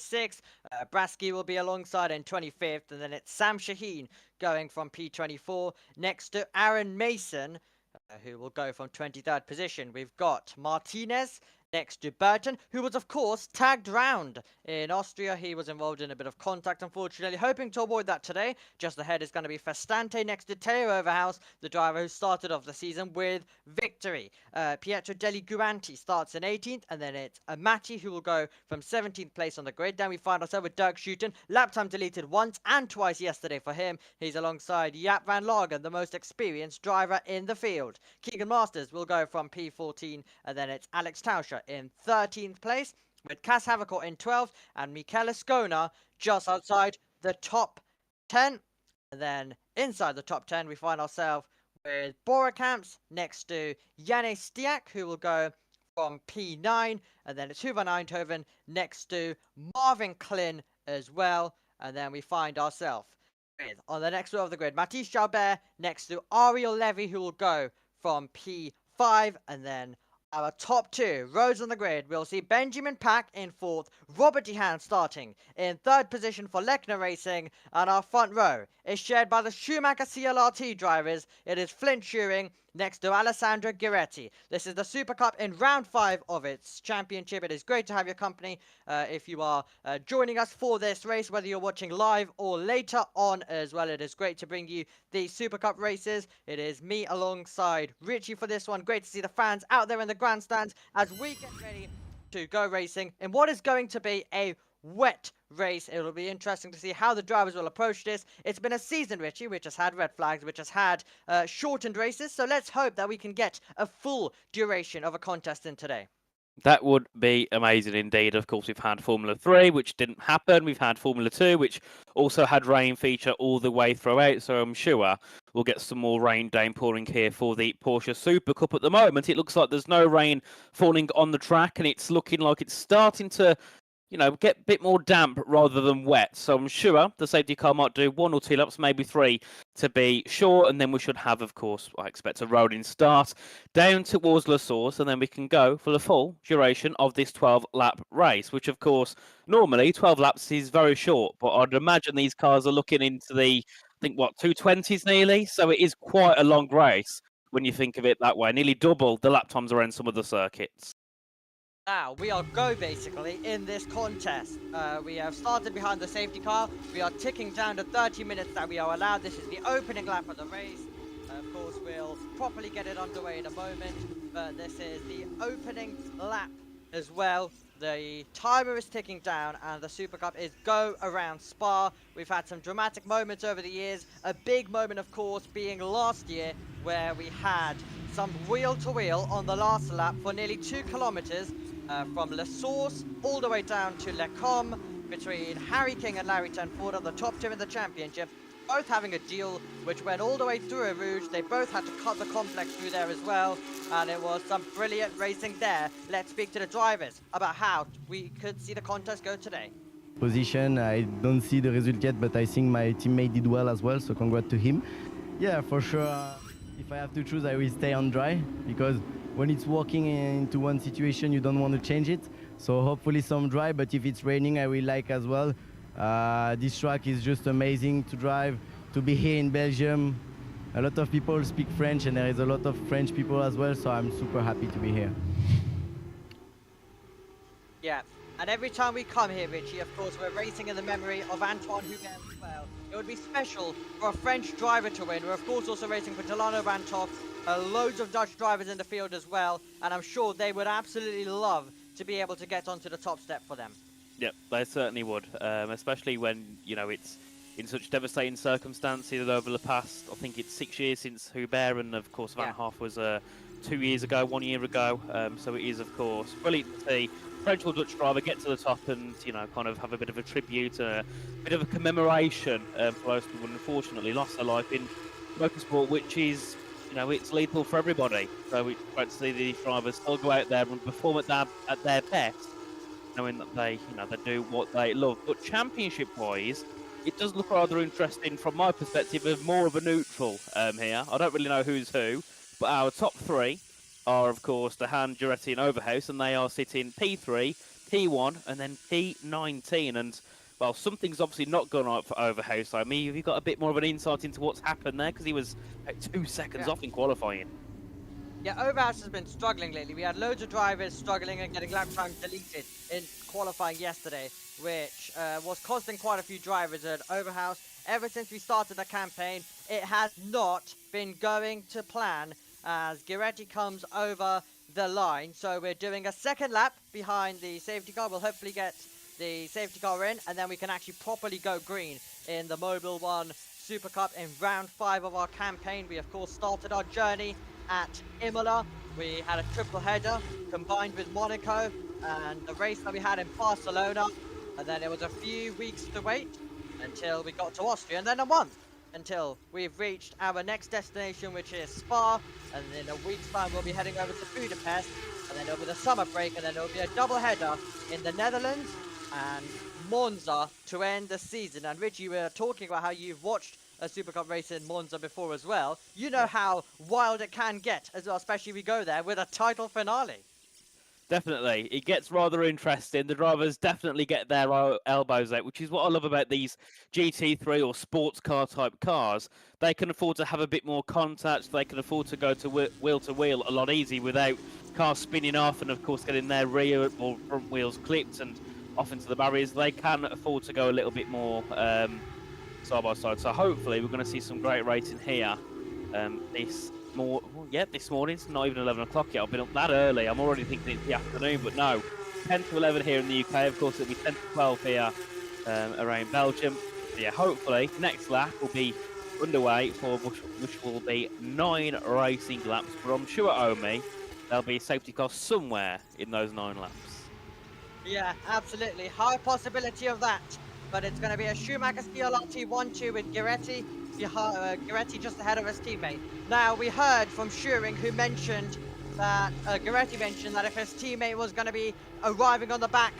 26th. Brasky will be alongside in 25th, and then it's Sam Shaheen going from P24 next to Aaron Mason, who will go from 23rd position. We've got Martinez next to Burton, who was, of course, tagged round in Austria. He was involved in a bit of contact, unfortunately, hoping to avoid that today. Just ahead is going to be Festante next to Teo Overhouse, the driver who started off the season with victory. Pietro Deli Guanti starts in 18th, and then it's Amati who will go from 17th place on the grid. Then we find ourselves with Dirk Schuiten. Lap time deleted once and twice yesterday for him. He's alongside Jaap van Lagen, the most experienced driver in the field. Keegan Masters will go from P14, and then it's Alex Tauscher in 13th place, with Cas Havercourt in 12th, and Michele Ascona just outside the top 10. And then inside the top 10, we find ourselves with Borekamps next to Janne Stiak, who will go from P9, and then it's Huvan Eindhoven next to Marvin Klin as well. And then we find ourselves with, on the next row of the grid, Mathis Jalbert next to Ariel Levy, who will go from P5, and then our top two rows on the grid, we'll see Benjamin Pack in 4th, Robert Dehan starting in 3rd position for Lechner Racing, and our front row is shared by the Schumacher CLRT drivers. It is Flint Shearing next to Alessandro Giretti. This is the Super Cup in round 5 of its championship. It is great to have your company if you are joining us for this race, whether you're watching live or later on as well. It is great to bring you the Super Cup races. It is me alongside Richie for this one. Great to see the fans out there in the grandstands as we get ready to go racing in what is going to be a wet race. It will be interesting to see how the drivers will approach this. It's been a season, Richie, which has had red flags, which has had shortened races, so let's hope that we can get a full duration of a contest in today. That would be amazing indeed. Of course, we've had Formula 3, which didn't happen. We've had Formula 2, which also had rain feature all the way throughout. So I'm sure we'll get some more rain downpouring here for the Porsche Supercup. At the moment, it looks like there's no rain falling on the track, and it's looking like it's starting to, you know, get a bit more damp rather than wet. So I'm sure the safety car might do 1 or 2 laps, maybe 3 to be sure. And then we should have, of course, I expect a rolling start down towards La Source. And then we can go for the full duration of this 12-lap race, which, of course, normally 12 laps is very short. But I'd imagine these cars are looking into the, I think, what, 220s nearly? So it is quite a long race when you think of it that way. Nearly double the lap times around some of the circuits. Now, we are go basically in this contest. We have started behind the safety car. We are ticking down to 30 minutes that we are allowed. This is the opening lap of the race. Of course, we'll properly get it underway in a moment, but this is the opening lap as well. The timer is ticking down, and the Super Cup is go around Spa. We've had some dramatic moments over the years. A big moment, of course, being last year, where we had some wheel-to-wheel on the last lap for nearly 2 kilometers. From La Source all the way down to Le Combe, between Harry King and Larry Tenford on the top 2 in the championship, both having a deal which went all the way through a Rouge. They both had to cut the complex through there as well, and it was some brilliant racing there. Let's speak to the drivers about how we could see the contest go today. Position, I don't see the result yet, but I think my teammate did well as well, so congrats to him. Yeah, for sure, if I have to choose, I will stay on dry, because when it's walking into one situation, you don't want to change it. So hopefully some dry, but if it's raining, I will like as well. This track is just amazing to drive, to be here in Belgium. A lot of people speak French, and there is a lot of French people as well, so I'm super happy to be here. Yeah, and every time we come here, Richie, of course, we're racing in the memory of Antoine Hubert as well. It would be special for a French driver to win. We're, of course, also racing for Delano Bantoff. Loads of Dutch drivers in the field as well, and I'm sure they would absolutely love to be able to get onto the top step for them. Yep, they certainly would, especially when, you know, it's in such devastating circumstances over the past, I think it's 6 years since Hubert, and of course Van Hoff was 2 years ago, 1 year ago, so it is, of course, brilliant to see French or Dutch driver get to the top and, you know, kind of have a bit of a tribute, a bit of a commemoration for those people who unfortunately lost their life in motorsport, which is, you know, it's lethal for everybody. So it's great to see these drivers still go out there and perform at their best, knowing that they, you know, they do what they love. But championship-wise, it does look rather interesting from my perspective of more of a neutral here. I don't really know who's who, but our top 3 are, of course, Dehan, Giretti and Overhouse, and they are sitting P3, P1 and then P19. And, well, something's obviously not gone right for Overhouse. I mean, have you got a bit more of an insight into what's happened there? Because he was about 2 seconds off in qualifying. Yeah, Overhouse has been struggling lately. We had loads of drivers struggling and getting lap time deleted in qualifying yesterday, which was costing quite a few drivers at Overhouse. Ever since we started the campaign, it has not been going to plan as Giretti comes over the line. So we're doing a second lap behind the safety car. We'll hopefully get the safety car in, and then we can actually properly go green in the Mobil 1 Super Cup in round 5 of our campaign. We, of course, started our journey at Imola. We had a triple header combined with Monaco and the race that we had in Barcelona, and then it was a few weeks to wait until we got to Austria, and then a month until we've reached our next destination, which is Spa, and in a week's time we'll be heading over to Budapest, and then it'll be the summer break, and then it'll be a double header in the Netherlands and Monza to end the season. And Rich, you were talking about how you've watched a Super Cup race in Monza before as well. You know how wild it can get as well, especially if we go there with a title finale. Definitely. It gets rather interesting. The drivers definitely get their elbows out, which is what I love about these GT3 or sports car type cars. They can afford to have a bit more contact. They can afford to go to wheel to wheel a lot easier without cars spinning off and, of course, getting their rear or front wheels clipped and off into the barriers. They can afford to go a little bit more side by side. So hopefully we're going to see some great racing here this morning. It's not even 11 o'clock yet. I've been up that early. I'm already thinking it's the afternoon, but no. 10 to 11 here in the UK. Of course, it'll be 10 to 12 here around Belgium. So yeah, hopefully next lap will be underway for which will be 9 racing laps. But I'm sure, Omi, there'll be a safety car somewhere in those 9 laps. Yeah, absolutely. High possibility of that. But it's going to be a Schumacher CLRT 1-2 with Giretti. Giretti just ahead of his teammate. Now, we heard from Schuring, who mentioned that Giretti mentioned that if his teammate was going to be arriving on the back,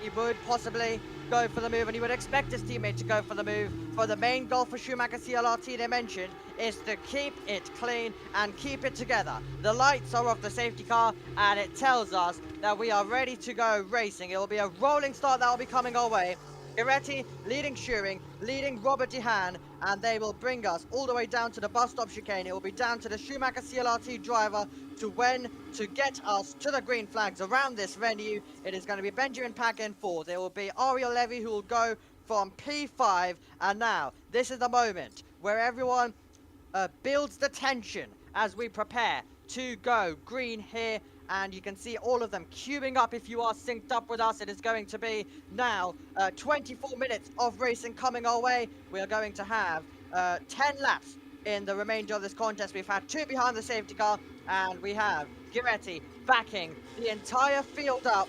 he would possibly go for the move, and he would expect his teammate to go for the move. But the main goal for Schumacher CLRT, they mentioned, is to keep it clean and keep it together. The lights are off the safety car, and it tells us that we are ready to go racing. It will be a rolling start that will be coming our way. Giretti leading Schuring, leading Robert Dehan, and they will bring us all the way down to the bus stop chicane. It will be down to the Schumacher CLRT driver to when to get us to the green flags around this venue. It is going to be Benjamin Pack in 4th. There will be Ariel Levy, who will go from P5. And now, this is the moment where everyone builds the tension as we prepare to go green here. And you can see all of them queuing up. If you are synced up with us, it is going to be now 24 minutes of racing coming our way. We are going to have 10 laps in the remainder of this contest. We've had 2 behind the safety car, and we have Giretti backing the entire field up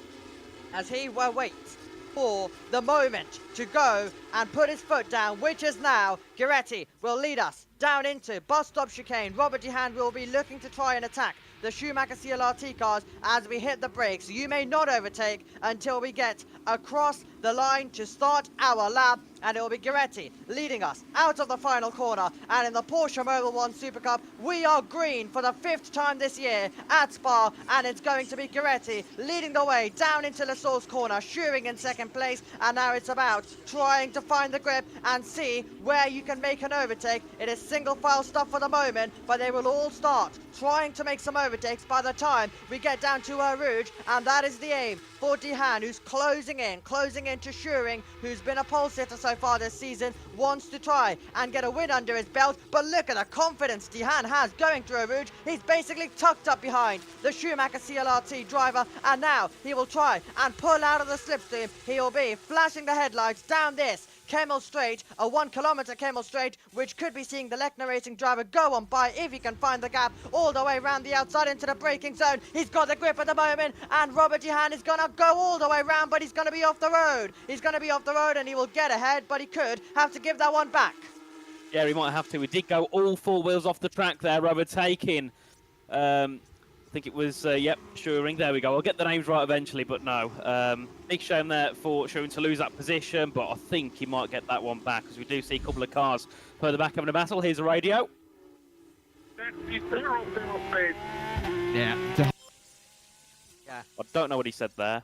as he waits for the moment to go and put his foot down, which is now. Giretti will lead us down into bus stop chicane. Robert Dehan will be looking to try and attack the Schumacher CLRT cars as we hit the brakes. You may not overtake until we get across the line to start our lap, and it will be Giretti leading us out of the final corner. And in the Porsche Mobil 1 Super Cup, we are green for the 5th time this year at Spa, and it's going to be Giretti leading the way down into the source corner, Schuring in 2nd place, and now it's about trying to find the grip and see where you can make an overtake. It is single file stuff for the moment, but they will all start trying to make some overtakes by the time we get down to Rouge, and that is the aim for Dehan, who's closing in to Schuring, who's been a pole sitter so far this season, wants to try and get a win under his belt. But look at the confidence Dehan has going through Rouge. He's basically tucked up behind the Schumacher CLRT driver, and now he will try and pull out of the slipstream. He will be flashing the headlights down this Camel Straight, a 1 kilometer Camel Straight, which could be seeing the Lechner Racing driver go on by if he can find the gap all the way around the outside into the braking zone. He's got the grip at the moment, and Robert Dehan is going to go all the way around, but he's going to be off the road. He's going to be off the road, and he will get ahead, but he could have to give that one back. Yeah, he might have to. We did go all 4 wheels off the track there, overtaking. I think it was, Schuring. There we go. I'll get the names right eventually, but no. Big shame there for Schuring to lose that position, but I think he might get that one back, because we do see a couple of cars further back having a battle. Here's a radio. Yeah, I don't know what he said there.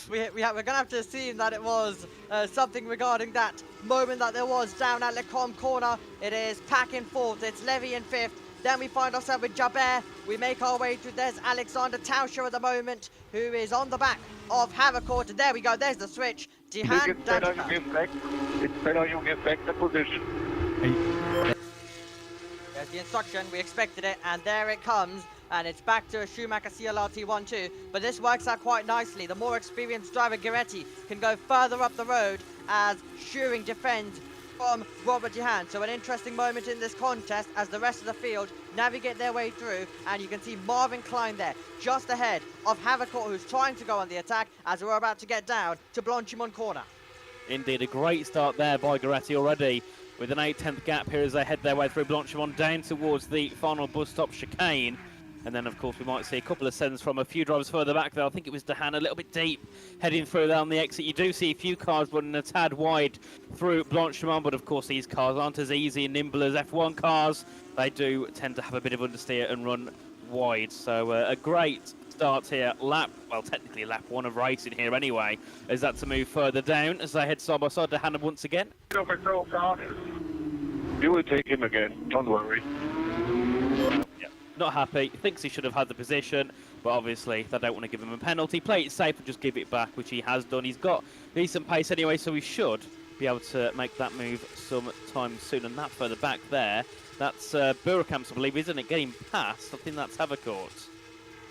We're going to have to assume that it was something regarding that moment that there was down at Lecombe corner. It is Pack in 4th, it's Levy in 5th. Then we find ourselves with Jabert. We make our way through. There's Alexander Tauscher at the moment, who is on the back of Havercourt. And there we go, there's the switch. Dehan, It's better you give back. It's better you give back the position. There's the instruction, we expected it, and there it comes. And it's back to a Schumacher CLRT 1-2, but this works out quite nicely. The more experienced driver, Gueretti, can go further up the road as Schuring defends from Robert Dehan. So an interesting moment in this contest as the rest of the field navigate their way through, and you can see Marvin Klein there, just ahead of Havercourt, who's trying to go on the attack as we're about to get down to Blanchimont corner. Indeed, a great start there by Gueretti already, with an 8/10 gap here as they head their way through Blanchimont down towards the final bus stop chicane. And then, of course, we might see a couple of sends from a few drivers further back there. I think it was Dehan a little bit deep, heading through there on the exit. You do see a few cars running a tad wide through Blanchimont, but of course these cars aren't as easy and nimble as F1 cars. They do tend to have a bit of understeer and run wide. So a great start here. Technically lap 1 of racing here anyway, as that's to move further down as they head side by side. Dehan once again. You will take him again, don't worry. Not happy, thinks he should have had the position, but obviously they don't want to give him a penalty. Play it safe and just give it back, which he has done. He's got decent pace anyway, so he should be able to make that move sometime soon. And that further back there, that's Burakamps, I believe, isn't it? Getting past, I think that's Havercourt.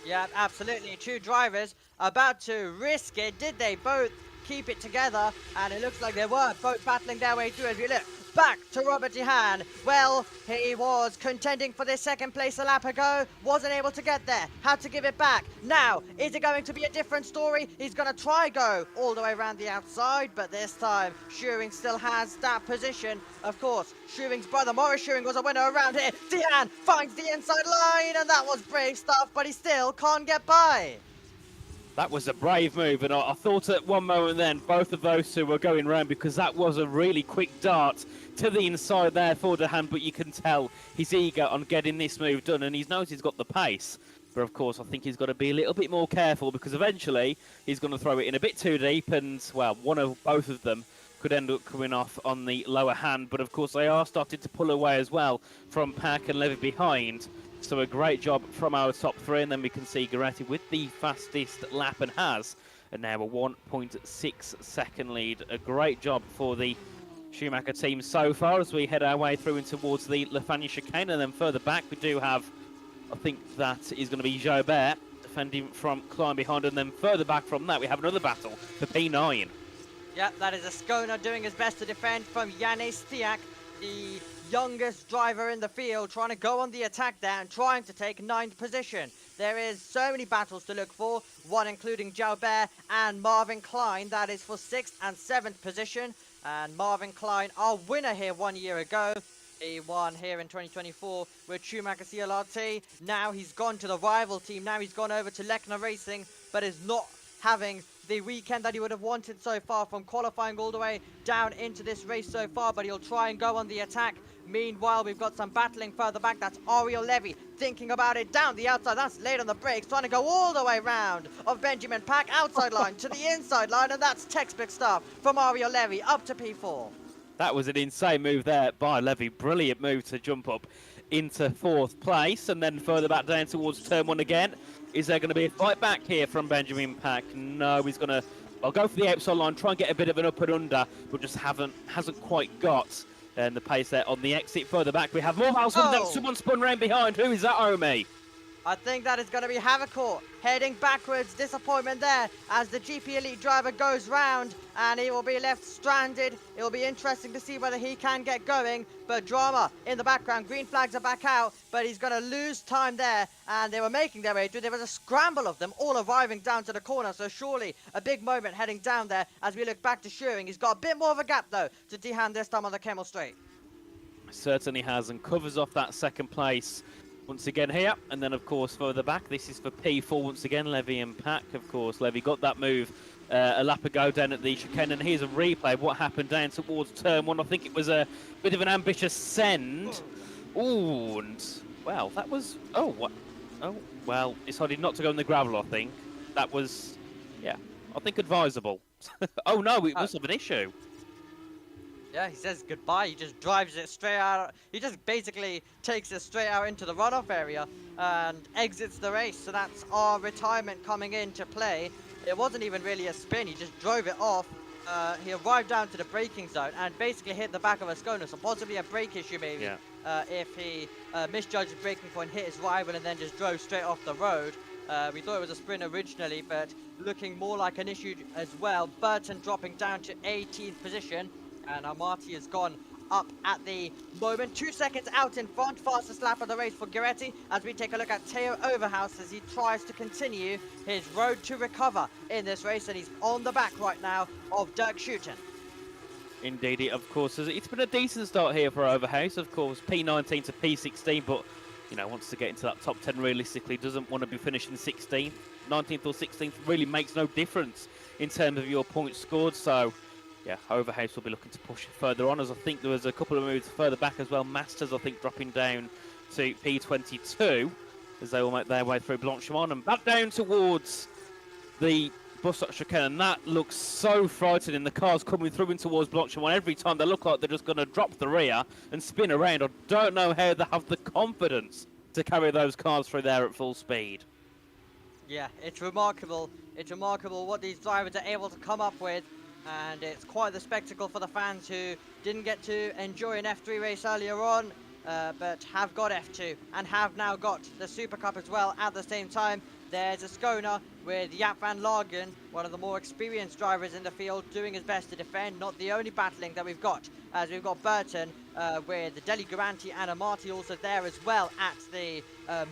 Yeah, absolutely. 2 drivers about to risk it. Did they both keep it together? And it looks like they were both battling their way through as we look back to Robert Dehan. Well, he was contending for this second place a lap ago, wasn't able to get there, had to give it back. Now, is it going to be a different story? He's going to try go all the way around the outside, but this time Schuring still has that position. Of course, Schuring's brother Maurice Schuring was a winner around here. Dehan finds the inside line, and that was brave stuff, but he still can't get by. That was a brave move, and I thought at one moment then both of those two were going round, because that was a really quick dart to the inside there for Dehan, but you can tell he's eager on getting this move done, and he knows he's got the pace. But of course, I think he's got to be a little bit more careful, because eventually he's going to throw it in a bit too deep, and, well, both of them could end up coming off on the lower hand. But of course, they are starting to pull away as well from Pack and Levy behind. So a great job from our top 3, and then we can see Gueretti with the fastest lap and has, and now a 1.6 second lead. A great job for the Schumacher team so far as we head our way through and towards the Lefania chicane. And then further back we do have, I think that is going to be Jobert defending from Klein behind, and then further back from that we have another battle for P9. Yeah, that is Ascona doing his best to defend from Yanis Stiak, the youngest driver in the field, trying to go on the attack there and trying to take 9th position. There is so many battles to look for, one including Jalbert and Marvin Klein, that is for 6th and 7th position. And Marvin Klein, our winner here 1 year ago, he won here in 2024 with Schumacher CLRT. Now he's gone to the rival team, now he's gone over to Lechner Racing, but is not having the weekend that he would have wanted so far, from qualifying all the way down into this race so far, but he'll try and go on the attack. Meanwhile, we've got some battling further back. That's Ariel Levy thinking about it down the outside. That's late on the brakes, trying to go all the way round of Benjamin Pack, outside line to the inside line, and that's textbook stuff from Ariel Levy up to P4. That was an insane move there by Levy. Brilliant move to jump up into 4th place, and then further back down towards turn 1 again. Is there going to be a fight back here from Benjamin Pack? No, he's going to, I'll go for the outside line, try and get a bit of an up and under, but just hasn't quite got the pace there on the exit. Further back we have more miles. Someone spun round behind. Who is that, Omi? I think that is going to be Havercourt heading backwards. Disappointment there as the GP Elite driver goes round, and he will be left stranded. It will be interesting to see whether he can get going, but drama in the background. Green flags are back out, but he's going to lose time there, and they were making their way through. There was a scramble of them all arriving down to the corner, so surely a big moment heading down there as we look back to Schuring. He's got a bit more of a gap though to Dehan this time on the Kemmel Straight. Certainly has, and covers off that second place once again here. And then of course further back, this is for P4 once again, Levy and Pack. Of course Levy got that move a lap ago down at the chicane, and here's a replay of what happened down towards turn 1. I think it was a bit of an ambitious send. Ooh, and well, that was, oh, what? Oh, well, decided not to go in the gravel, I think. That was, yeah, I think advisable. Oh no, it Oh. was of an issue. Yeah, he says goodbye. He just drives it straight out. He just basically takes it straight out into the runoff area and exits the race. So that's our retirement coming into play. It wasn't even really a spin. He just drove it off. He arrived down to the braking zone and basically hit the back of a Skoda. So possibly a brake issue maybe Yeah. if he misjudged the braking point, hit his rival and then just drove straight off the road. We thought it was a sprint originally, but looking more like an issue as well. Burton dropping down to 18th position. And Amati has gone up at the moment. 2 seconds out in front. Fastest lap of the race for Gueretti as we take a look at Teo Overhouse as he tries to continue his road to recover in this race. And he's on the back right now of Dirk Schutten. Indeed, of course. It's been a decent start here for Overhouse. Of course, P19 to P16, but, you know, wants to get into that top 10 realistically. Doesn't want to be finishing 16th. 19th or 16th really makes no difference in terms of your points scored. So, yeah, Overhouse will be looking to push further on, as I think there was a couple of moves further back as well. Masters, I think, dropping down to P22 as they will make their way through Blanchimont and back down towards the bus stop chicane. And that looks so frightening. The cars coming through in towards Blanchimont every time. They look like they're just going to drop the rear and spin around. I don't know how they have the confidence to carry those cars through there at full speed. Yeah, it's remarkable. It's remarkable what these drivers are able to come up with. And it's quite the spectacle for the fans who didn't get to enjoy an F3 race earlier on, but have got F2 and have now got the Super Cup as well at the same time. There's a Skona with Jaap van Lagen, one of the more experienced drivers in the field, doing his best to defend. Not the only battling that we've got, as we've got Burton with Deli Garanti and Amati also there as well at the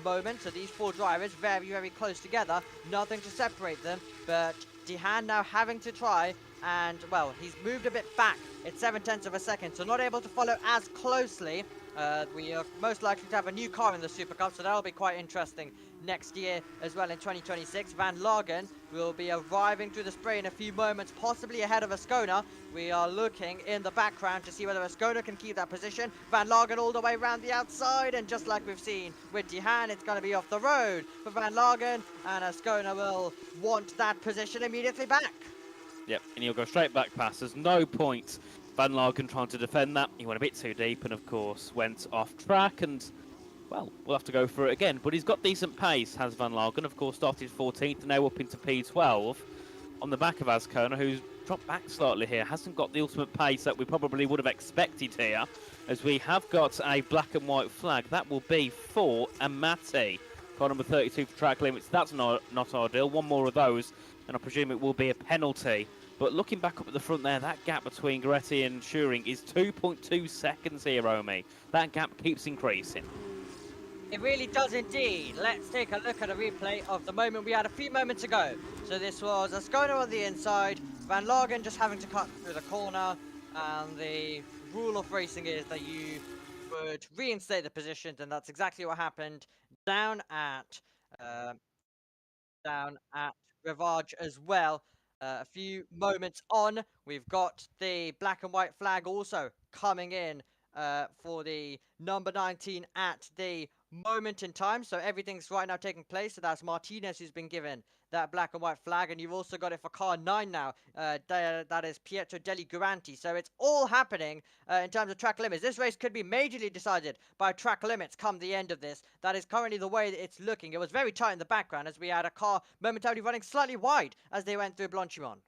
moment. So these four drivers very, very close together. Nothing to separate them, but Dehan now having to try. And, well, he's moved a bit back. It's 0.7 of a second, so not able to follow as closely. We are most likely to have a new car in the Super Cup, so that'll be quite interesting next year as well in 2026. Van Lagen will be arriving through the spray in a few moments, possibly ahead of Ascona. We are looking in the background to see whether Ascona can keep that position. Van Lagen all the way around the outside, and just like we've seen with Dehan, it's going to be off the road for Van Lagen, and Ascona will want that position immediately back. Yep, and he'll go straight back past. There's no point Van Lagen trying to defend that. He went a bit too deep and, of course, went off track. And, well, we'll have to go for it again. But he's got decent pace, has Van Lagen. Of course, started 14th, now up into P12 on the back of Ascona, who's dropped back slightly here. Hasn't got the ultimate pace that we probably would have expected here, as we have got a black and white flag. That will be for Amati. Car number 32 for track limits. That's not ideal. One more of those, and I presume it will be a penalty. But looking back up at the front there, that gap between Gueretti and Schuring is 2.2 seconds here, Omi. That gap keeps increasing. It really does indeed. Let's take a look at a replay of the moment we had a few moments ago. So this was Ascona on the inside, Van Lagen just having to cut through the corner, and the rule of racing is that you would reinstate the positions, and that's exactly what happened down at Rivage as well. A few moments on, we've got the black and white flag also coming in for the number 19 at the moment in time. So everything's right now taking place. So that's Martinez who's been given that black and white flag, and you've also got it for car 9 now. That is Pietro Deli Guranti. So it's all happening in terms of track limits. This race could be majorly decided by track limits come the end of this. That is currently the way that it's looking. It was very tight in the background as we had a car momentarily running slightly wide as they went through Blanchimont.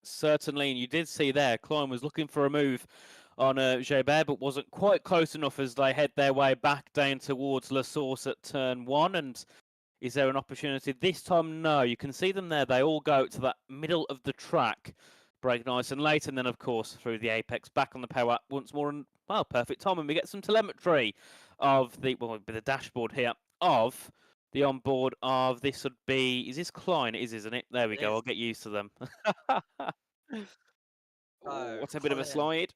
Certainly, and you did see there, Klein was looking for a move on Jobert, but wasn't quite close enough as they head their way back down towards La Source at turn 1. And is there an opportunity this time? No, you can see them there. They all go to that middle of the track, brake nice and late, and then, of course, through the apex, back on the power once more. And, well, perfect time. And we get some telemetry of the, well, the dashboard here of the onboard of this would be, is this Klein? It is, isn't it? There we go. I'll get used to them. Oh, what's a bit of a slide?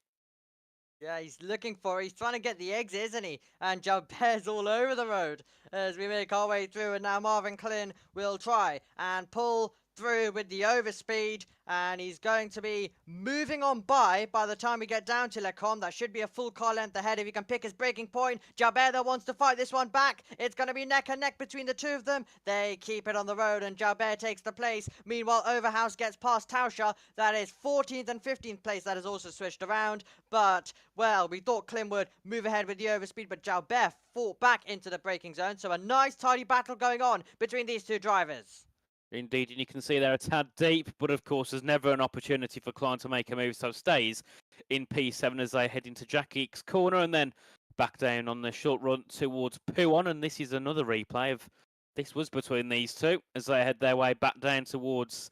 Yeah, he's trying to get the exit, isn't he? And Jalbert's all over the road as we make our way through. And now Marvin Klin will try and pull through with the overspeed, and he's going to be moving on by the time we get down to Lecombe. That should be a full car length ahead if he can pick his braking point. Jalbert wants to fight this one back. It's going to be neck and neck between the two of them. They keep it on the road, and Jalbert takes the place. Meanwhile, Overhouse gets past Tauscher. That is 14th and 15th place. That is also switched around. But, well, we thought Klim would move ahead with the overspeed, but Jalbert fought back into the braking zone. So a nice, tidy battle going on between these two drivers. Indeed, and you can see they're a tad deep, but of course there's never an opportunity for Klein to make a move, so stays in P7 as they head into Jackie X corner and then back down on the short run towards Puon, and this is another replay of this was between these two as they head their way back down towards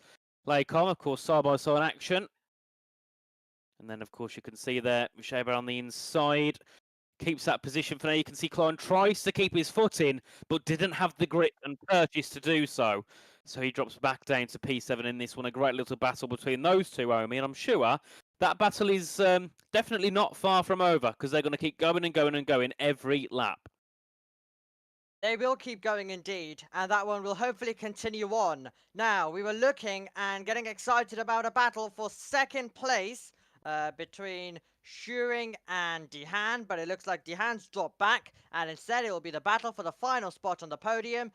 Lecombe, of course side-by-side action. And then of course you can see there, Shaber on the inside. Keeps that position for now. You can see Klein tries to keep his foot in, but didn't have the grip and purchase to do so. So he drops back down to P7 in this one. A great little battle between those two, Omi. And I'm sure that battle is definitely not far from over because they're going to keep going and going and going every lap. They will keep going indeed, and that one will hopefully continue on. Now, we were looking and getting excited about a battle for second place between Schuring and Dehaan, but it looks like Dehaan's dropped back, and instead it will be the battle for the final spot on the podium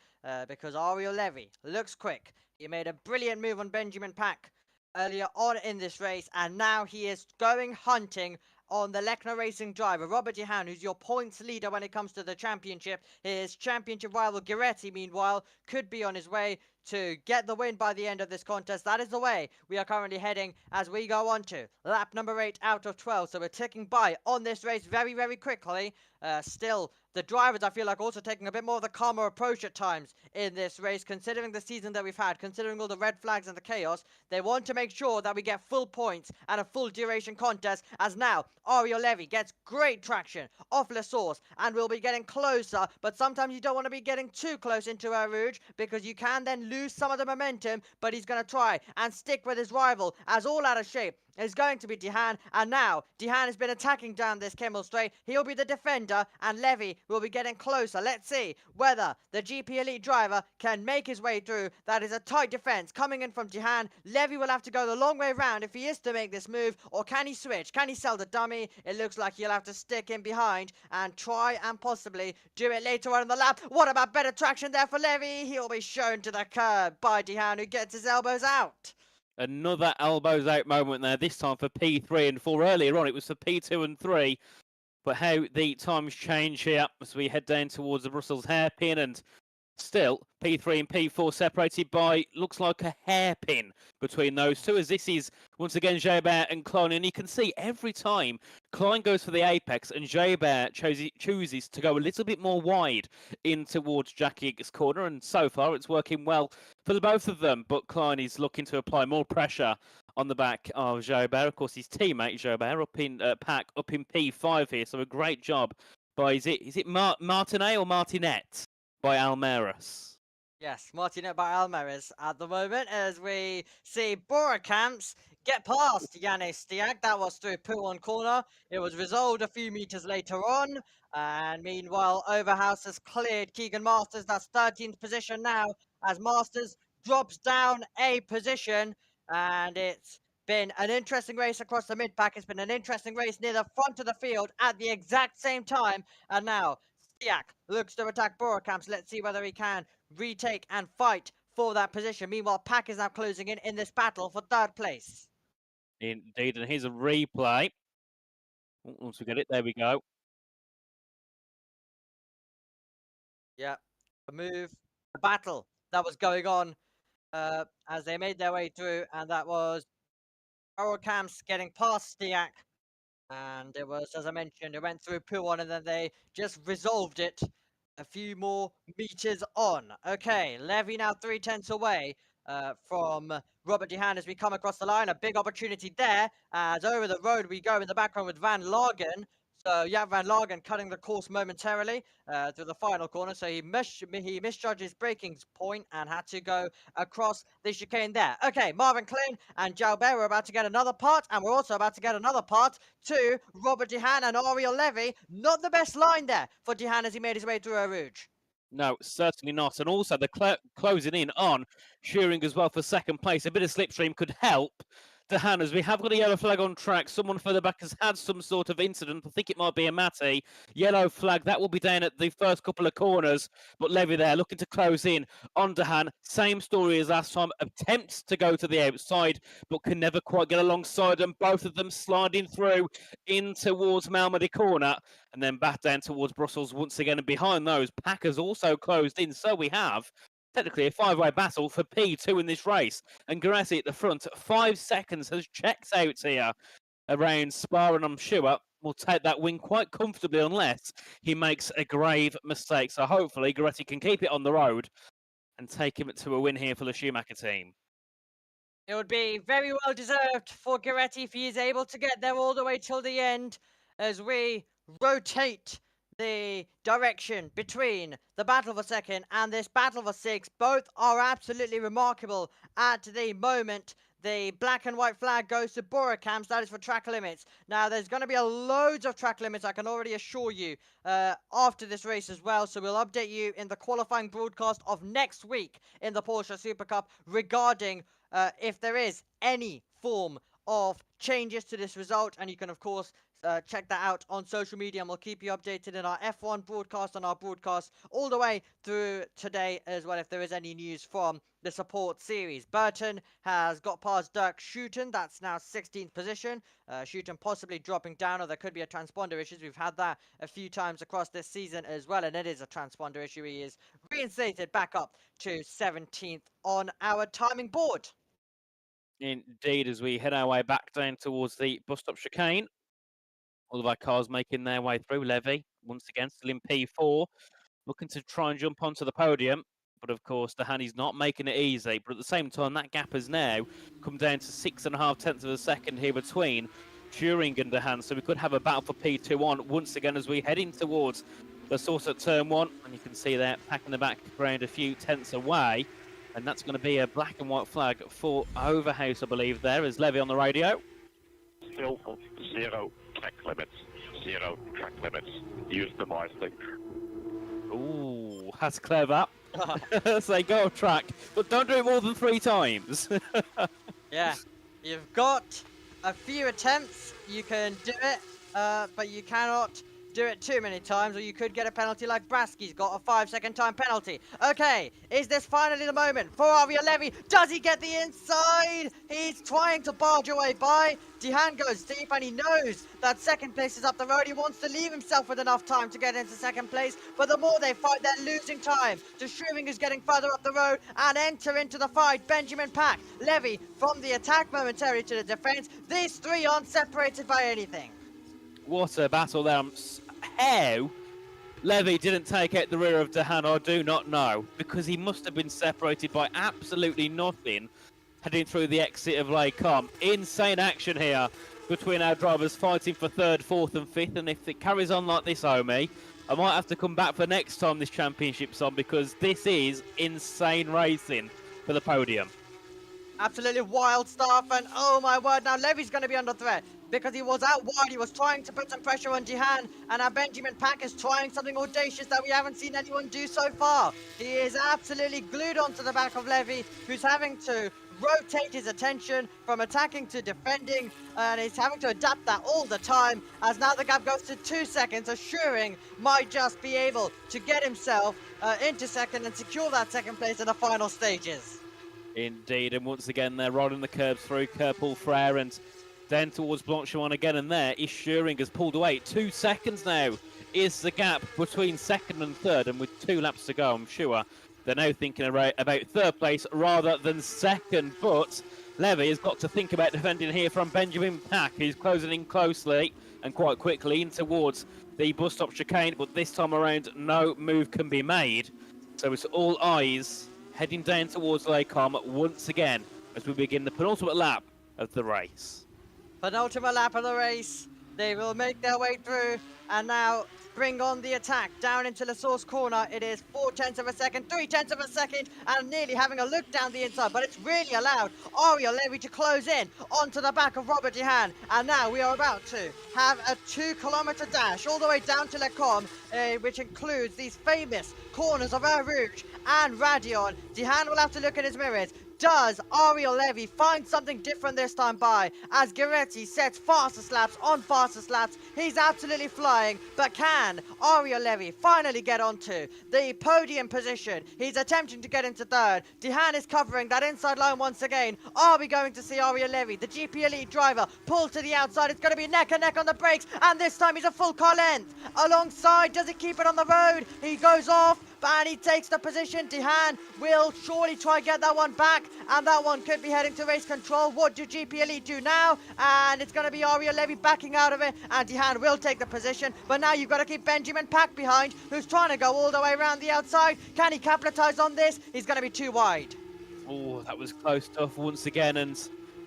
because Ariel Levy looks quick. He made a brilliant move on Benjamin Pack earlier on in this race, and now he is going hunting on the Lechner Racing driver, Robert Dehaan, who's your points leader when it comes to the championship. His championship rival, Giretti, meanwhile, could be on his way to get the win by the end of this contest. That is the way we are currently heading as we go on to lap number 8 out of 12. So we're ticking by on this race very, very quickly. Still, the drivers, I feel like, also taking a bit more of the calmer approach at times in this race, considering the season that we've had, considering all the red flags and the chaos. They want to make sure that we get full points and a full duration contest, as now Ariel Levy gets great traction off Le Source and will be getting closer, but sometimes you don't want to be getting too close into Eau Rouge because you can then lose some of the momentum, but he's going to try and stick with his rival, as all out of shape is going to be Dehaan, and now Dehaan has been attacking down this Kimmel straight. He'll be the defender, and Levy will be getting closer. Let's see whether the GP Elite driver can make his way through. That is a tight defense coming in from Dehaan. Levy will have to go the long way round if he is to make this move, or can he switch? Can he sell the dummy? It looks like he'll have to stick in behind and try and possibly do it later on in the lap. What about better traction there for Levy? He'll be shown to the curb by Dehaan, who gets his elbows out. Another elbows out moment there, this time for P3 and 4. Earlier on, it was for P2 and 3. But how the times change here as we head down towards the Brussels hairpin, and still P3 and P4 separated by, looks like a hairpin between those two, as this is once again Jobert and Klein, and you can see every time Klein goes for the apex and Jobert chooses to go a little bit more wide in towards Jackie X corner, and so far it's working well for the both of them, but Klein is looking to apply more pressure on the back of Jobert. Of course, his teammate Jobert up in Pack up in P5 here, so a great job by is it Martinet or Martinet by Almeras? Yes, Martinet by Almeras at the moment, as we see Borakamps get past Yannis Stiak. That was through Puon corner. It was resolved a few meters later on. And meanwhile, Overhouse has cleared Keegan Masters. That's 13th position now, as Masters drops down a position. And it's been an interesting race across the mid-pack. It's been an interesting race near the front of the field at the exact same time. And now Stiak looks to attack Borakamps. Let's see whether he can retake and fight for that position. Meanwhile, Pack is now closing in this battle for third place. Indeed, and here's a replay. Once we get it, there we go. Yeah, a move, a battle that was going on as they made their way through, and that was Borakamps getting past Stiak. And it was, as I mentioned, it went through Puon, and then they just resolved it a few more meters on. Okay, Levy now 3/10 away from Robert Dehaan as we come across the line. A big opportunity there, as over the road we go in the background with Van Lagen. So yeah, Van Lagen cutting the course momentarily through the final corner. So he misjudged his braking point and had to go across the chicane there. Okay, Marvin Klein and Jalbert are about to get another part, and we're also about to get another part to Robert Dehaan and Ariel Levy. Not the best line there for Dehaan as he made his way through Eau Rouge. No, certainly not. And also the closing in on Shearing as well for second place. A bit of slipstream could help Dehan, as we have got a yellow flag on track. Someone further back has had some sort of incident. I think it might be a Matty. Yellow flag, that will be down at the first couple of corners. But Levy there looking to close in on Dehan. Same story as last time. Attempts to go to the outside, but can never quite get alongside them. Both of them sliding through in towards Malmedy corner and then back down towards Brussels once again. And behind those, Packers also closed in. So we have technically a five-way battle for P2 in this race. And Gueretti at the front, 5 seconds, has checked out here around Spa, and I'm sure will take that win quite comfortably unless he makes a grave mistake. So hopefully Gueretti can keep it on the road and take him to a win here for the Schumacher team. It would be very well deserved for Gueretti if he is able to get there all the way till the end, as we rotate the direction between the battle for second and this battle for sixth. Both are absolutely remarkable at the moment. The black and white flag goes to Boracamps. That is for track limits. Now, there's going to be loads of track limits, I can already assure you, after this race as well. So we'll update you in the qualifying broadcast of next week in the Porsche Supercup regarding if there is any form of changes to this result. And you can, of course, check that out on social media, and we'll keep you updated in our F1 broadcast and our broadcast all the way through today as well if there is any news from the support series. Burton has got past Dirk Schuten. That's now 16th position. Schuten possibly dropping down, or there could be a transponder issue. We've had that a few times across this season as well, and it is a transponder issue. He is reinstated back up to 17th on our timing board. Indeed, as we head our way back down towards the bus stop chicane. All of our cars making their way through. Levy, once again, still in P4, looking to try and jump onto the podium. But of course, Dehaney's not making it easy. But at the same time, that gap has now come down to 6.5 tenths of a second here between Turing and Dehan. So we could have a battle for P2 on once again as we head in towards the source at turn 1. And you can see there, packing the background a few tenths away. And that's going to be a black and white flag for Overhouse, I believe, there, as Levy on the radio. Still 0 track limits. 0 track limits. Use them wisely. Ooh, that's clever. Say go off track, but don't do it more than 3 times. Yeah, you've got a few attempts. You can do it, but you cannot do it too many times, or you could get a penalty like Brasky's got, a 5-second time penalty. Okay, is this finally the moment for Aria Levy? Does he get the inside? He's trying to barge away by. Dehan goes deep, and he knows that second place is up the road. He wants to leave himself with enough time to get into second place, but the more they fight, they're losing time. The Schuming is getting further up the road and enter into the fight. Benjamin Pack, Levy from the attack momentarily to the defense. These 3 aren't separated by anything. What a battle there. How Levy didn't take out the rear of Dehan, I do not know, because he must have been separated by absolutely nothing heading through the exit of Les Combes. Insane action here between our drivers fighting for 3rd, 4th and 5th, and if it carries on like this, Omi, I might have to come back for next time this championship's on, because this is insane racing for the podium. Absolutely wild stuff, and oh my word, now Levy's going to be under threat because he was out wide. He was trying to put some pressure on Dehan, and now Benjamin Pack is trying something audacious that we haven't seen anyone do so far. He is absolutely glued onto the back of Levy, who's having to rotate his attention from attacking to defending, and he's having to adapt that all the time, as now the gap goes to 2 seconds. Assuring might just be able to get himself into second and secure that second place in the final stages. Indeed, and once again they're riding the curbs through Kerpel Frere and then towards Blanchimont again, and there is Schuring has pulled away. 2 seconds now is the gap between second and third, and with 2 laps to go, I'm sure they're now thinking about 3rd place rather than second. But Levy has got to think about defending here from Benjamin Pack, who's closing in closely and quite quickly in towards the bus stop chicane, but this time around no move can be made. So it's all eyes heading down towards Les Combes once again as we begin the penultimate lap of the race. Penultimate lap of the race. They will make their way through, and now bring on the attack down into the source corner. It is 0.4 of a second, 0.3 of a second, and nearly having a look down the inside, but it's really allowed Ariel Levy to close in onto the back of Robert Dehan. And now we are about to have a 2-kilometer dash all the way down to Le Com, which includes these famous corners of Eau Rouge and Radion. Dehan will have to look at his mirrors. Does Ariel Levy find something different this time by, as Gueretti sets faster slaps on faster slaps? He's absolutely flying, but can Ariel Levy finally get onto the podium position? He's attempting to get into third. Dehan is covering that inside line once again. Are we going to see Ariel Levy, the GP Elite driver, pull to the outside? It's going to be neck and neck on the brakes, and this time he's a full car length. Alongside, does he keep it on the road? He goes off, and he takes the position. Dehan will surely try and get that one back, and that one could be heading to race control. What do GP Elite do now? And it's going to be Ariel Levy backing out of it, and Dehan will take the position. But now you've got to keep Benjamin Pack behind, who's trying to go all the way around the outside. Can he capitalize on this? He's going to be too wide. Oh, that was close stuff once again, and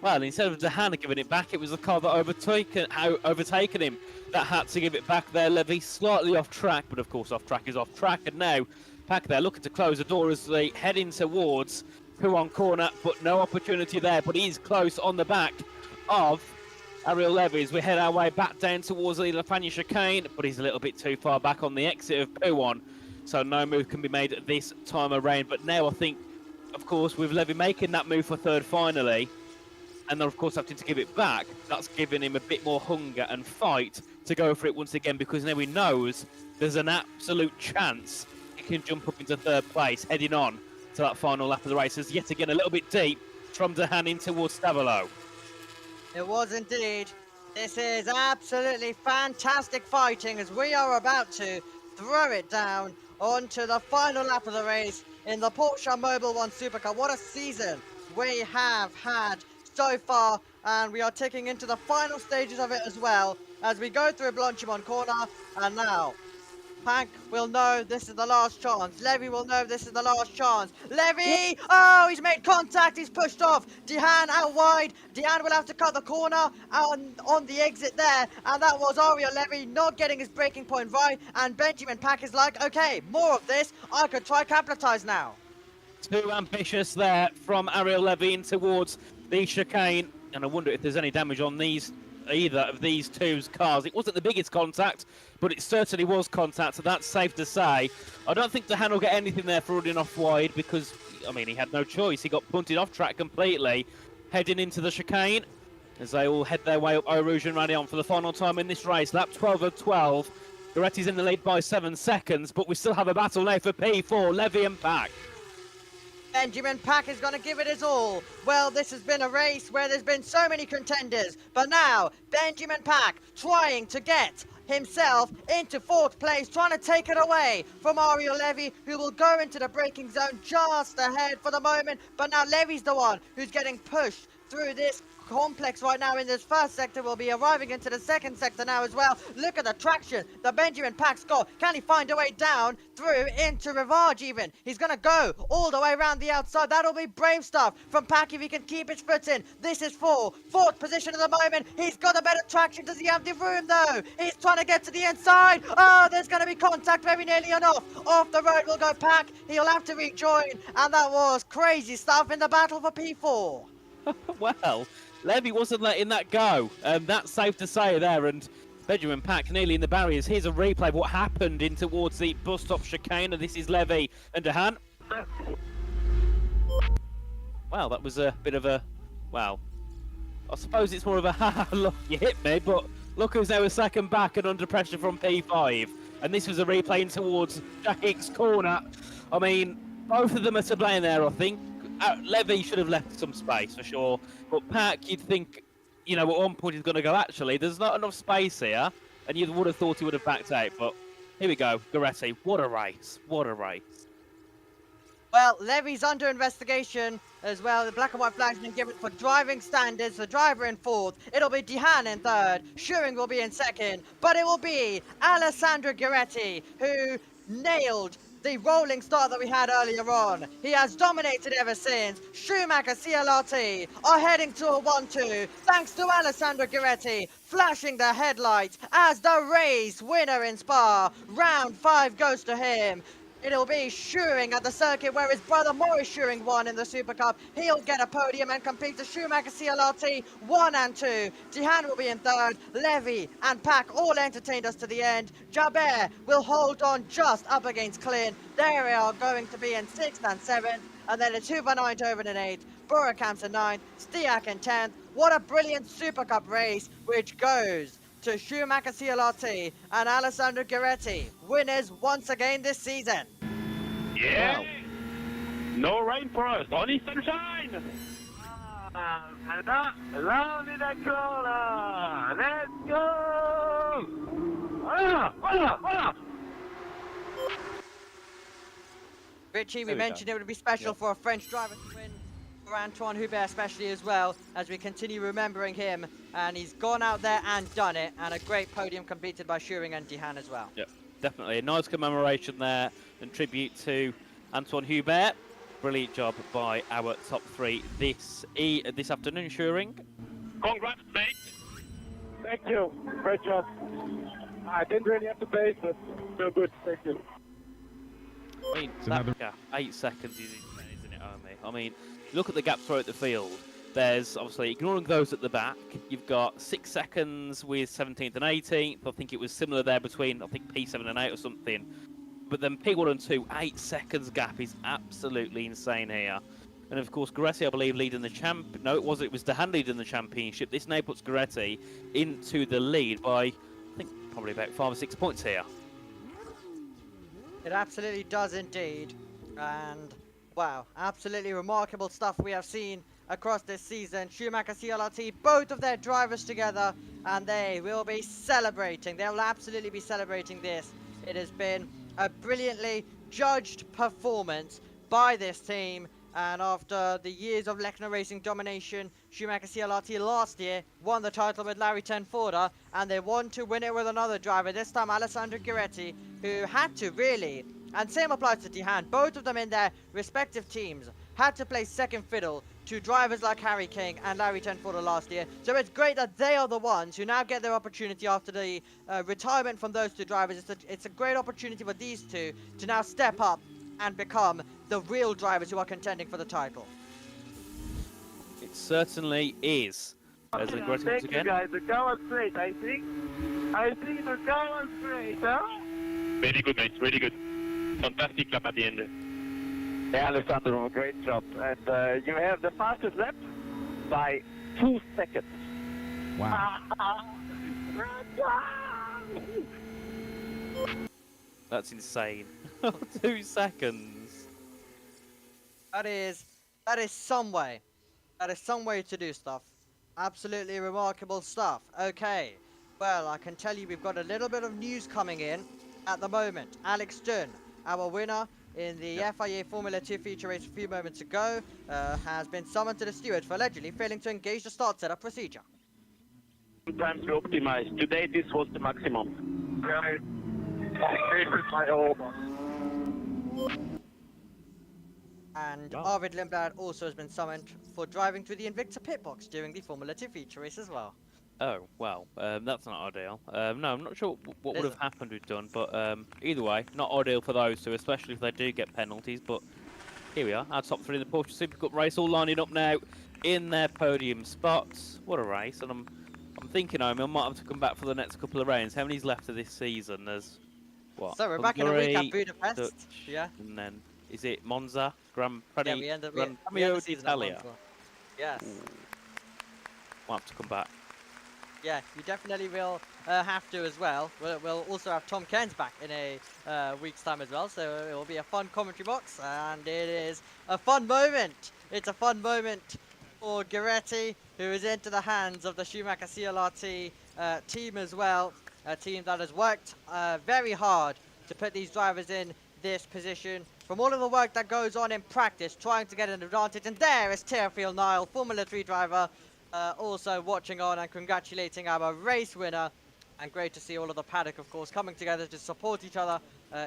well, instead of Dehan giving it back, it was the car that overtaken him that had to give it back there. Levy slightly off track, but of course off track is off track, and now Pack there looking to close the door as they head in towards Huon corner, but no opportunity there, but he's close on the back of Ariel Levy as we head our way back down towards the Lafania chicane, but he's a little bit too far back on the exit of Huon, so no move can be made this time around. But now I think, of course, with Levy making that move for third finally, and then of course having to give it back, that's giving him a bit more hunger and fight to go for it once again, because now he knows there's an absolute chance he can jump up into third place, heading on to that final lap of the race. As yet again a little bit deep from Dehan in towards Stavolo. It was indeed. This is absolutely fantastic fighting as we are about to throw it down onto the final lap of the race in the Porsche Mobil 1 Supercup. What a season we have had so far, and we are taking into the final stages of it as well as we go through Blanchimont corner. And now Pack will know this is the last chance. Levy will know this is the last chance. Levy! Oh, he's made contact. He's pushed off. Dehan out wide. Dehan will have to cut the corner on the exit there. And that was Ariel Levy not getting his braking point right. And Benjamin Pack is like, okay, more of this. I could try capitalize now. Too ambitious there from Ariel Levy in towards the chicane. And I wonder if there's any damage on either of these two's cars. It wasn't the biggest contact, but it certainly was contact, so that's safe to say. I don't think Dehan will get anything there for running off wide because, I mean, he had no choice. He got punted off track completely, heading into the chicane as they all head their way up Eau Rouge and Radion for the final time in this race. Lap 12 of 12. Goretti's in the lead by 7 seconds, but we still have a battle now for P4, Levy and Pack. Benjamin Pack is going to give it his all. Well, this has been a race where there's been so many contenders, but now Benjamin Pack trying to get himself into 4th place, trying to take it away from Ariel Levy, who will go into the braking zone just ahead for the moment. But now Levy's the one who's getting pushed through this complex right now in this first sector. Will be arriving into the second sector now as well. Look at the traction that Benjamin Pack's got. Can he find a way down through into Rivage even? He's going to go all the way around the outside. That'll be brave stuff from Pack if he can keep his foot in. This is 4th position at the moment. He's got a better traction. Does he have the room though? He's trying to get to the inside. Oh, there's going to be contact very nearly enough. Off the road will go Pack. He'll have to rejoin, and that was crazy stuff in the battle for P4. Well, Levy wasn't letting that go. That's safe to say there. And Benjamin Pack nearly in the barriers. Here's a replay of what happened in towards the bus stop chicane. And this is Levy and Dehan. Well, that was a bit of a... Well, I suppose it's more of a ha look, you hit me. But look who's now a second back and under pressure from P5. And this was a replay in towards Jack Hick's corner. I mean, both of them are to blame there, I think. Levy should have left some space for sure, but Pack, you'd think, you know, at one point he's going to go, actually, there's not enough space here, and you would have thought he would have backed out, but here we go, Goretti, what a race, what a race. Well, Levy's under investigation as well. The black and white flag's been given for driving standards. The driver in 4th. It'll be Dehan in 3rd. Schuring will be in 2nd, but it will be Alessandro Goretti who nailed the rolling start that we had earlier on. He has dominated ever since. Schumacher CLRT are heading to a 1-2 thanks to Alessandro Giretti flashing the headlights as the race winner in Spa. Round 5 goes to him. It'll be Schuring at the circuit where his brother Maurice Schuring won in the Super Cup. He'll get a podium and complete the Schumacher CLRT 1 and 2. Tihan will be in third. Levy and Pack all entertained us to the end. Jabert will hold on just up against Clint. They are going to be in 6th and 7th. And then it's Huber 9th, Toven in 8th. Burakamps in 9th. Stiak in 10th. What a brilliant Super Cup race, which goes to Schumacher CLRT and Alessandro Giretti, winners once again this season. Yeah! Wow. No rain for us, only sunshine! Around in that corner! Let's go! Richie, we mentioned it would be special for a French driver to win, for Antoine Hubert especially as well, as we continue remembering him, and he's gone out there and done it, and a great podium completed by Schuring and Tihan as well. Yep, definitely a nice commemoration there and tribute to Antoine Hubert. Brilliant job by our top 3 this afternoon, Schuring. Congrats, mate! Thank you, great job. I didn't really have to pace, but feel good, thank you. I mean, that gap, 8 seconds is insane, isn't it, Omi? I mean, look at the gaps throughout the field. There's, obviously, ignoring those at the back, you've got 6 seconds with 17th and 18th. I think it was similar there between, I think, P7 and 8 or something. But then P1 and 2, 8 seconds gap is absolutely insane here. And of course, Goretti, I believe, leading the champ. No, it was Tihan leading the championship. This now puts Goretti into the lead by, I think, probably about 5 or 6 points here. It absolutely does indeed. And wow, absolutely remarkable stuff we have seen across this season. Schumacher CLRT, both of their drivers together, and they will be celebrating. They will absolutely be celebrating this. It has been a brilliantly judged performance by this team, and after the years of Lechner Racing domination, Schumacher CLRT last year won the title with Larry Tenforda, and they want to win it with another driver, this time Alessandro Giretti, who had to really, and same applies to Tihan, both of them in their respective teams had to play second fiddle to drivers like Harry King and Larry Tenforda last year. So it's great that they are the ones who now get their opportunity after the retirement from those two drivers. It's a great opportunity for these two to now step up and become the real drivers who are contending for the title. It certainly is. There's a great Thank you guys, the car was great, I think the car was great, huh? Very good, mate, really good. Fantastic lap at the end. Yeah, Alessandro, great job. And you have the fastest lap by 2 seconds. Wow. That's insane. 2 seconds. That is some way. That is some way to do stuff. Absolutely remarkable stuff. Okay. Well, I can tell you we've got a little bit of news coming in at the moment. Alex Dunn, our winner in the FIA Formula 2 feature race a few moments ago, has been summoned to the steward for allegedly failing to engage the start setup procedure. Sometimes we optimize. Today this was the maximum. Right. This is my home. And Arvid Lindblad also has been summoned for driving through the Invicta pit box during the Formula 2 feature race as well. Oh, well, that's not ideal. No, I'm not sure what would have happened with Dunn, but either way, not ideal for those two, especially if they do get penalties. But here we are, our top 3 in the Porsche Supercup race, all lining up now in their podium spots. What a race, and I'm thinking, I might have to come back for the next couple of rounds. How many's left of this season? There's, what? So we're back in a week at Budapest, Dutch, yeah. And then, is it Monza? Grand Prix Yeah, we end Premio the season at d'Italia. Monza. Yes. Ooh. Might have to come back. Yeah, you definitely will have to as well. We'll also have Tom Cairns back in a week's time as well, so it will be a fun commentary box, and it is a fun moment. It's a fun moment for Giretti, who is into the hands of the Schumacher CLRT team as well, a team that has worked very hard to put these drivers in this position. From all of the work that goes on in practice, trying to get an advantage, and there is Teofil Nile, Formula 3 driver, also watching on and congratulating our race winner. And great to see all of the paddock, of course, coming together to support each other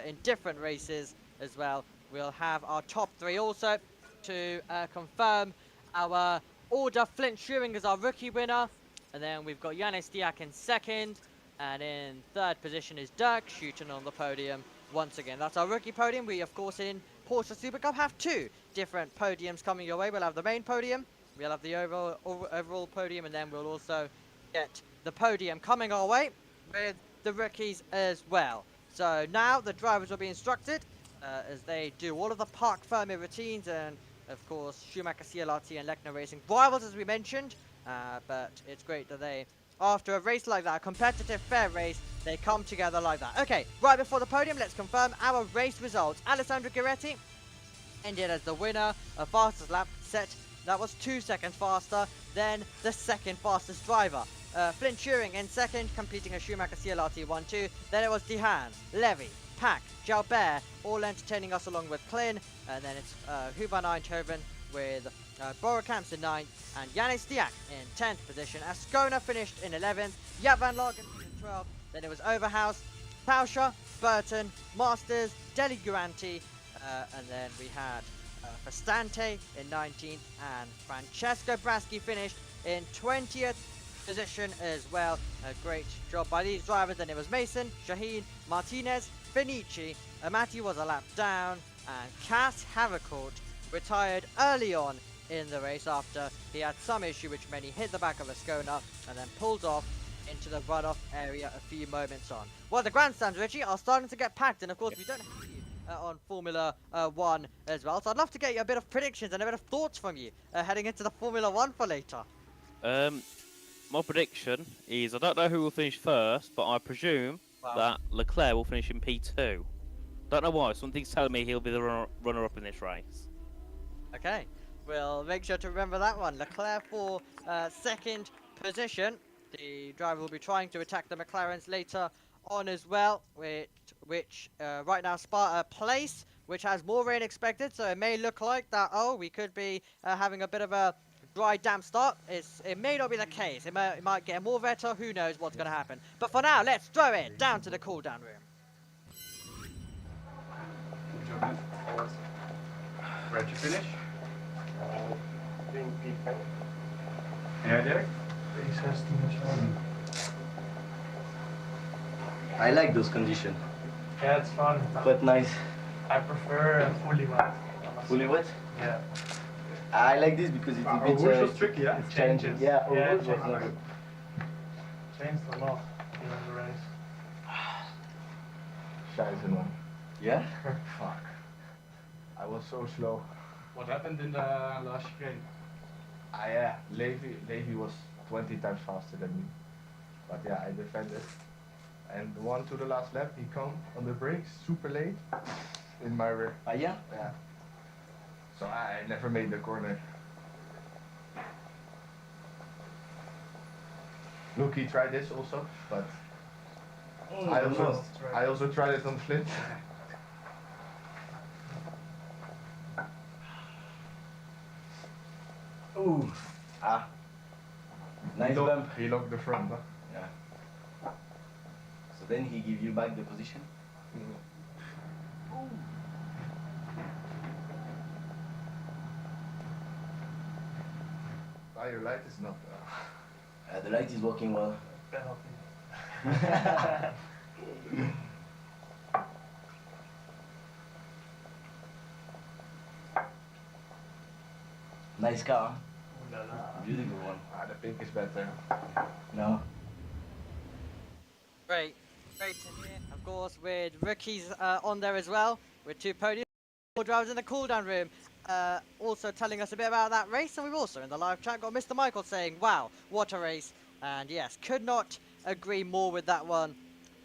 in different races. as well. We'll have our top 3 also to confirm our order. Flint Schuring is our rookie winner. And then we've got Yanis Diak in 2nd. And in 3rd position is Dirk shooting on the podium once again. That's our rookie podium. We, of course, in Porsche Supercup have 2 different podiums coming your way. We'll have the main podium, we'll have the overall podium, and then we'll also get the podium coming our way with the rookies as well. So now the drivers will be instructed as they do all of the Park Fermi routines, and of course Schumacher, CLRT and Lechner Racing rivals, as we mentioned, but it's great that they, after a race like that, a competitive fair race, they come together like that. Okay, right before the podium, let's confirm our race results. Alessandro Giretti ended as the winner, a fastest lap set. That was 2 seconds faster than the 2nd fastest driver. Flint Schuring in 2nd, completing a Schumacher CLRT 1-2. Then it was Dehaan, Levy, Pack, Jalbert, all entertaining us along with Klin. And then it's Huban Eindhoven with Borekamps in 9th and Yanis Diak in 10th position. Ascona finished in 11th, Jaap van Lagen in 12th. Then it was Overhouse, Tauscher, Burton, Masters, Deli Guranti, and then we had Fastante in 19th, and Francesco Braschi finished in 20th position as well. A great job by these drivers. Then it was Mason, Shaheen, Martinez, Finici, Amati was a lap down, and Cass Havercourt retired early on in the race after he had some issue which meant he hit the back of Ascona and then pulled off into the runoff area a few moments on. Well, the grandstands, Richie, are starting to get packed, and of course we don't have you on Formula 1 as well, so I'd love to get you a bit of predictions and a bit of thoughts from you heading into the Formula 1 for later. My prediction is, I don't know who will finish first, but I presume that Leclerc will finish in P2. Don't know why, something's telling me he'll be the runner-up in this race. Okay, we'll make sure to remember that one. Leclerc for 2nd position. The driver will be trying to attack the McLarens later on as well, which right now Sparta place, which has more rain expected, so it may look like that, we could be having a bit of a dry, damp start. It may not be the case. It might get more wetter. Who knows what's going to happen. But for now, let's throw it down to the cool-down room. Where'd you finish? Yeah, Derek? I like those conditions. Yeah, it's fun. But nice. I prefer fully wet. Fully wet? Yeah. I like this because it's a bit was tricky, yeah? it's challenging. Yeah, Yeah, was not good. Changed a lot during the race. Scheiße, man. Yeah? Fuck. I was so slow. What happened in the last chicane? Yeah, Levy was 20 times faster than me. But yeah, I defended. And the one to the last lap, he come on the brakes super late in my rear. Yeah? Yeah. So I never made the corner. Look, he tried this also, but I also tried it on Flint. Ooh. Nice bump. He locked the front, huh? Yeah. So then he give you back the position? Your light is not... The light is working well. Penalty. Nice car, huh? Ooh la la. Beautiful one. The pink is better. No? Great to hear. Of course, with rookies on there as well, with 2 podium drivers in the cool-down room. Also telling us a bit about that race, and we've also in the live chat got Mr. Michael saying, wow, what a race. And yes, could not agree more with that one.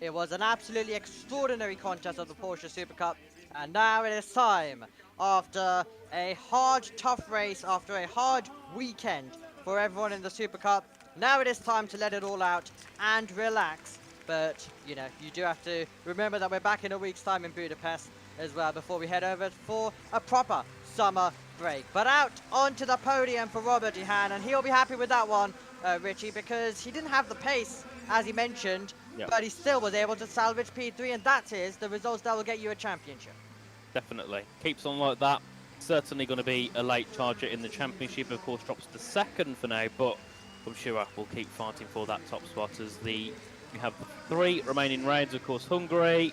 It was an absolutely extraordinary contest of the Porsche Supercup, and now it is time, after a hard, tough race, after a hard weekend for everyone in the Supercup, now it is time to let it all out and relax. But, you know, you do have to remember that we're back in a week's time in Budapest as well before we head over for a proper summer break. But out onto the podium for Robert Dehaan, and he'll be happy with that one, Richie, because he didn't have the pace, as he mentioned, but he still was able to salvage P3, and that is the results that will get you a championship. definitely. Keeps on like that. Certainly going to be a late charger in the championship. Of course, drops to second for now, but I'm sure we'll keep fighting for that top spot as we have 3 remaining rounds. Of course, Hungary,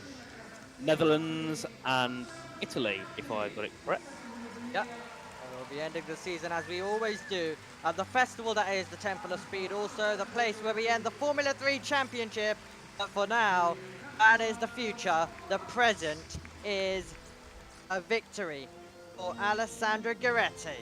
Netherlands, and Italy, if I got it correct. Yeah. We'll be ending the season as we always do at the festival that is the Temple of Speed, also the place where we end the Formula 3 Championship. But for now, that is the future. The present is a victory for Alessandro Gueretti.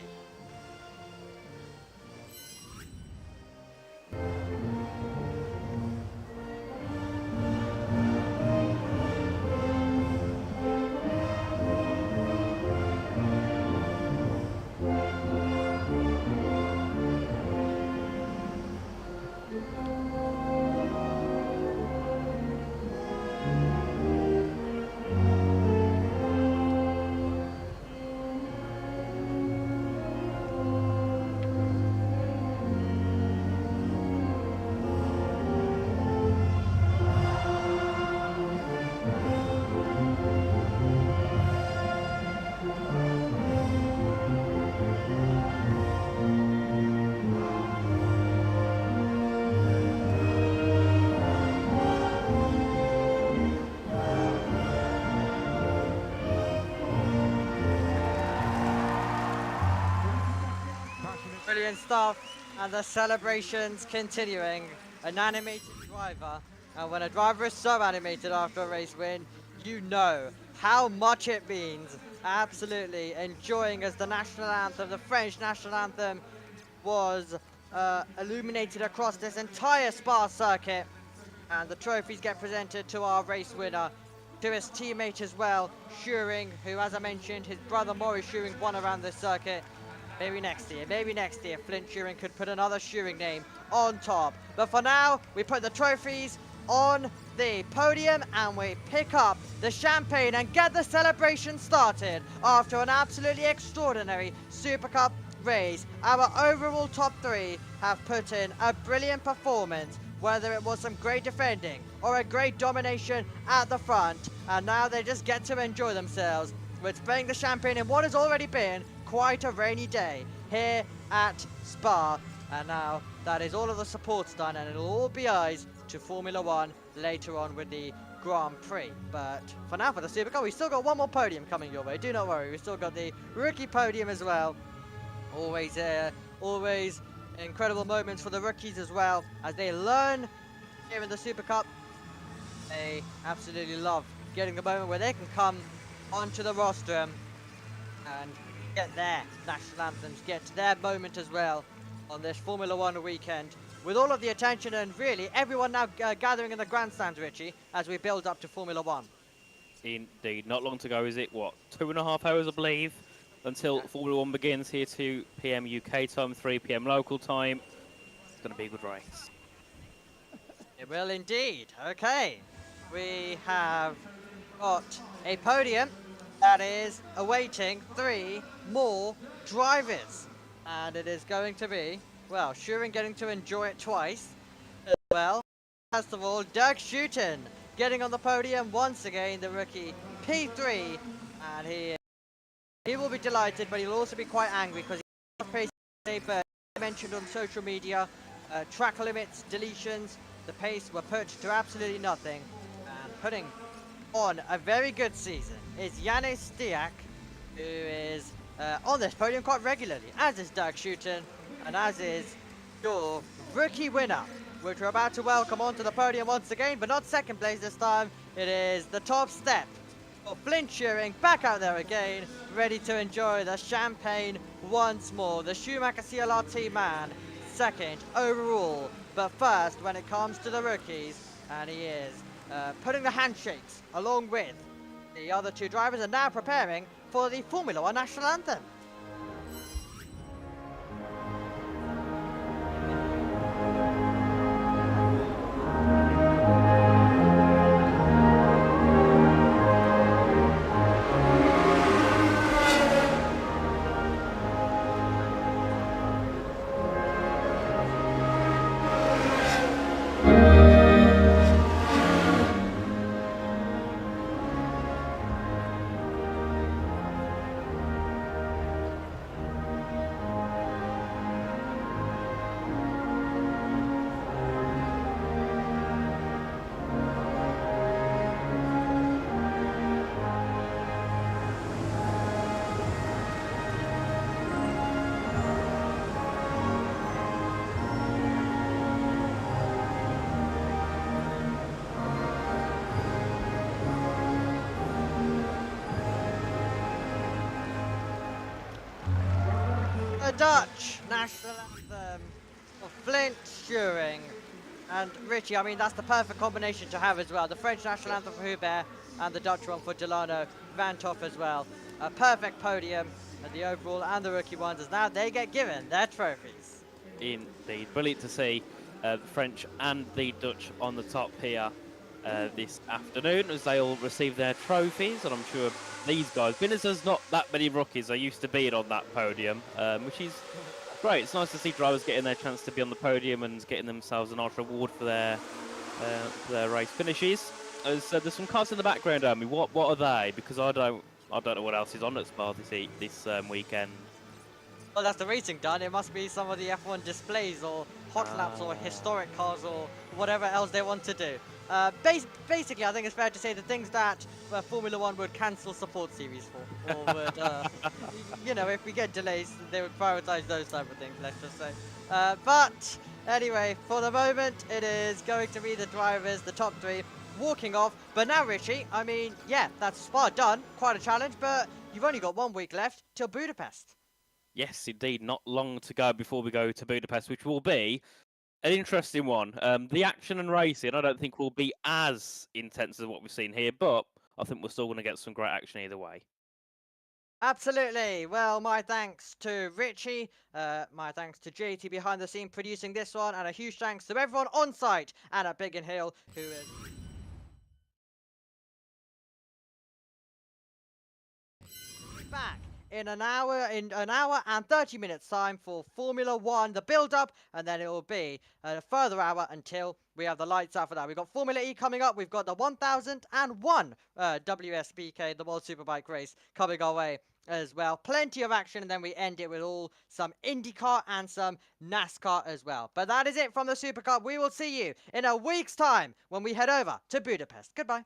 Brilliant stuff, and the celebrations continuing. An animated driver, and when a driver is so animated after a race win, you know how much it means. Absolutely enjoying as the national anthem, the French national anthem, was illuminated across this entire Spa circuit, and the trophies get presented to our race winner, to his teammate as well, Schuring, who, as I mentioned, his brother Maurice Schuring won around this circuit. Maybe next year, Flint Schuring could put another Schuring name on top. But for now, we put the trophies on the podium and we pick up the champagne and get the celebration started after an absolutely extraordinary Super Cup race. Our overall top 3 have put in a brilliant performance, whether it was some great defending or a great domination at the front. And now they just get to enjoy themselves with spraying the champagne in what has already been quite a rainy day here at Spa. And now that is all of the supports done, and it'll all be eyes to Formula 1 later on with the Grand Prix. But for now, for the Super Cup, we still got one more podium coming your way. Do not worry, we still got the rookie podium as well. Always incredible moments for the rookies as well, as they learn here in the Super Cup. They absolutely love getting the moment where they can come onto the rostrum and get their national anthems, get their moment as well on this Formula 1 weekend, with all of the attention and really everyone now gathering in the grandstands, Richie, as we build up to Formula 1. Indeed, not long to go, is it? What, 2.5 hours, I believe, until Formula 1 begins here, 2 PM UK time, 3 PM local time. It's going to be a good race. It will indeed. Okay, we have got a podium that is awaiting 3 more drivers, and it is going to be, well, Schuring getting to enjoy it twice as well. First of all, Dirk Schuiten getting on the podium once again, the rookie P3, and he will be delighted, but he'll also be quite angry because he mentioned on social media track limits, deletions, the pace were put to absolutely nothing, and putting on a very good season is Janis Stiak, who is on this podium quite regularly, as is Dirk Schuiten, and as is your rookie winner, which we're about to welcome onto the podium once again, but not second place this time. It is the top step for Flint Schuring, back out there again, ready to enjoy the champagne once more. The Schumacher CLRT man, second overall, but first when it comes to the rookies, and he is putting the handshakes along with the other 2 drivers, and now preparing for the Formula 1 national anthem. Dutch national anthem of Flint Schuring. And Richie, I mean, that's the perfect combination to have as well. The French national anthem for Hubert and the Dutch one for Delano Van Toff as well. A perfect podium, and the overall and the rookie ones, as now they get given their trophies. Indeed. Brilliant to see the French and the Dutch on the top here this afternoon as they all receive their trophies. And I'm sure these guys, being as there's not that many rookies, are used to being on that podium, which is great. It's nice to see drivers getting their chance to be on the podium and getting themselves a nice reward for their race finishes. There's some cars in the background, Amy. What are they? Because I don't know what else is on at Spa this weekend. Well, that's the racing done. It must be some of the F1 displays or hot laps or historic cars or whatever else they want to do. Basically, I think it's fair to say the things that Formula 1 would cancel support series for, or would, you know, if we get delays, they would prioritize those type of things, let's just say. But anyway, for the moment, it is going to be the drivers, the top three, walking off. But now, Richie, I mean, yeah, that's Spa done. Quite a challenge, but you've only got 1 week left till Budapest. Yes, indeed. Not long to go before we go to Budapest, which will be an interesting one. The action and racing, I don't think will be as intense as what we've seen here, but I think we're still going to get some great action either way. Absolutely. Well, my thanks to Richie, my thanks to JT behind the scene producing this one, and a huge thanks to everyone on site and at Biggin Hill who is back in an hour and 30 minutes time for Formula 1, the build-up, and then it will be a further hour until we have the lights out for that. We've got Formula E coming up. We've got the 1001 WSBK, the World Superbike race, coming our way as well. Plenty of action, and then we end it with some IndyCar and some NASCAR as well. But that is it from the Supercup. We will see you in a week's time when we head over to Budapest. Goodbye.